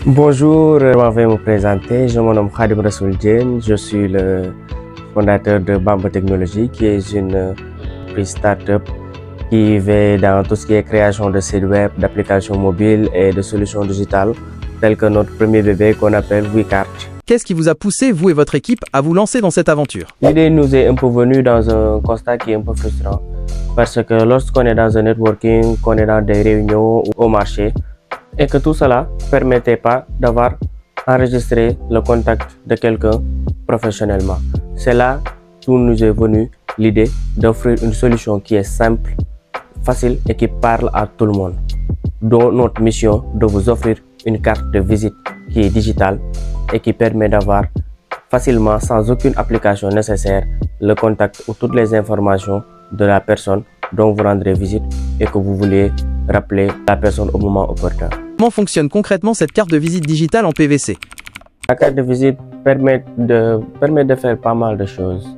Bonjour, je vais me présenter. Je me nomme Khadim Rassoul Diène. Je suis le fondateur de Bamba Technologies, qui est une start-up qui va dans tout ce qui est création de sites web, d'applications mobiles et de solutions digitales, telles que notre premier bébé qu'on appelle WeCart. Qu'est-ce qui vous a poussé, vous et votre équipe, à vous lancer dans cette aventure? L'idée nous est un peu venue dans un constat qui est un peu frustrant, parce que lorsqu'on est dans un networking, qu'on est dans des réunions ou au marché, et que tout cela ne permettait pas d'avoir enregistré le contact de quelqu'un professionnellement. C'est là où nous est venue l'idée d'offrir une solution qui est simple, facile et qui parle à tout le monde. Dont notre mission de vous offrir une carte de visite qui est digitale et qui permet d'avoir facilement, sans aucune application nécessaire, le contact ou toutes les informations de la personne dont vous rendrez visite et que vous voulez rappeler la personne au moment opportun. Comment fonctionne concrètement cette carte de visite digitale en PVC? La carte de visite permet de faire pas mal de choses.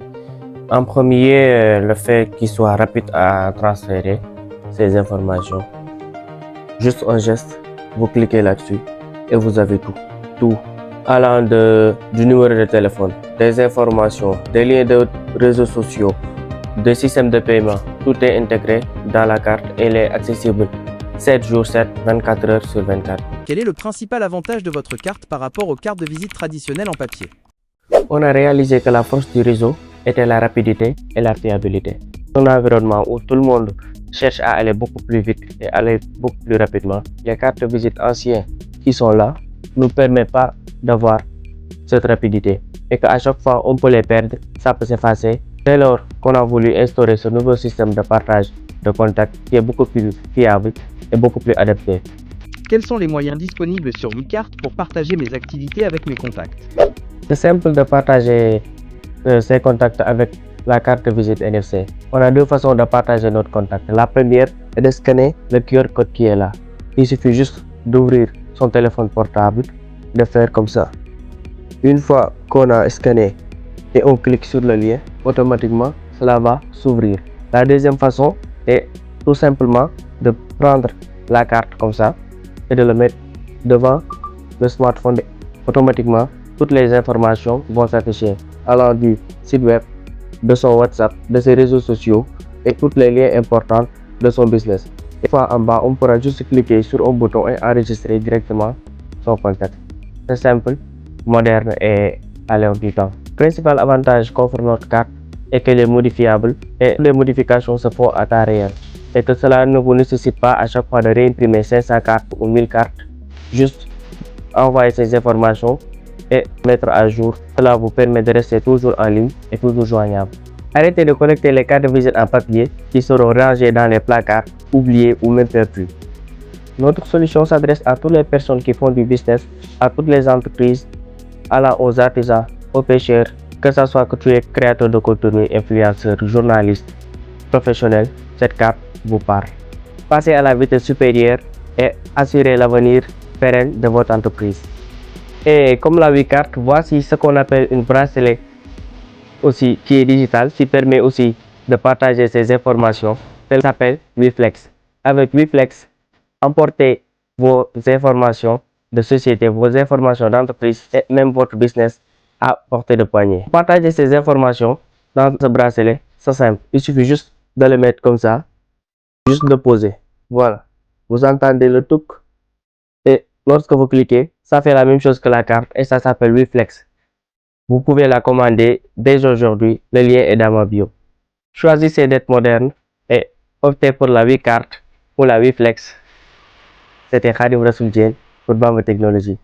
En premier, le fait qu'il soit rapide à transférer ces informations. Juste un geste, vous cliquez là-dessus et vous avez tout. Allant du numéro de téléphone, des informations, des liens de réseaux sociaux, des systèmes de paiement. Tout est intégré dans la carte et elle est accessible 7 jours 7, 24 heures sur 24. Quel est le principal avantage de votre carte par rapport aux cartes de visite traditionnelles en papier? On a réalisé que la force du réseau était la rapidité et la fiabilité. Dans un environnement où tout le monde cherche à aller beaucoup plus vite et aller beaucoup plus rapidement, les cartes de visite anciennes qui sont là ne nous permettent pas d'avoir cette rapidité et qu'à chaque fois on peut les perdre, ça peut s'effacer. Dès lors qu'on a voulu instaurer ce nouveau système de partage de contacts qui est beaucoup plus fiable et beaucoup plus adapté. Quels sont les moyens disponibles sur WeCart pour partager mes activités avec mes contacts? C'est simple de partager ces contacts avec la carte de visite NFC. On a deux façons de partager notre contact. La première est de scanner le QR code qui est là. Il suffit juste d'ouvrir son téléphone portable, de faire comme ça. Une fois qu'on a scanné et on clique sur le lien, automatiquement cela va s'ouvrir. La deuxième façon est tout simplement de prendre la carte comme ça et de le mettre devant le smartphone. Automatiquement, toutes les informations vont s'afficher allant du site web, de son WhatsApp, de ses réseaux sociaux et tous les liens importants de son business. Une fois en bas, on pourra juste cliquer sur un bouton et enregistrer directement son contact. C'est simple, moderne et à l'heure du temps. Le principal avantage qu'offre notre carte est qu'elle est modifiable et les modifications se font à temps réel. Et que cela ne vous nécessite pas à chaque fois de réimprimer 500 cartes ou 1000 cartes. Juste envoyer ces informations et mettre à jour. Cela vous permet de rester toujours en ligne et toujours joignable. Arrêtez de collecter les cartes de visite en papier qui seront rangées dans les placards, oubliées ou même perdues. Notre solution s'adresse à toutes les personnes qui font du business, à toutes les entreprises, allant aux artisans, aux pêcheurs, que ce soit que tu es créateur de contenu, influenceur, journaliste, professionnel, cette carte vous parle. Passez à la vitesse supérieure et assurez l'avenir pérenne de votre entreprise. Et comme la WeCart, voici ce qu'on appelle une bracelet aussi qui est digitale, qui permet aussi de partager ces informations. Elle s'appelle WeFlex. Avec WeFlex, emportez vos informations de société, vos informations d'entreprise et même votre business à portée de poignet. Partagez ces informations dans ce bracelet, c'est simple. Il suffit juste de le mettre comme ça, juste de poser. Voilà. Vous entendez le touc et lorsque vous cliquez, ça fait la même chose que la carte et ça s'appelle WeFlex. Vous pouvez la commander dès aujourd'hui. Le lien est dans ma bio. Choisissez d'être moderne et optez pour la WeCart ou la WeFlex. C'était Khadim Rassoul Diène pour Bamba Technologies.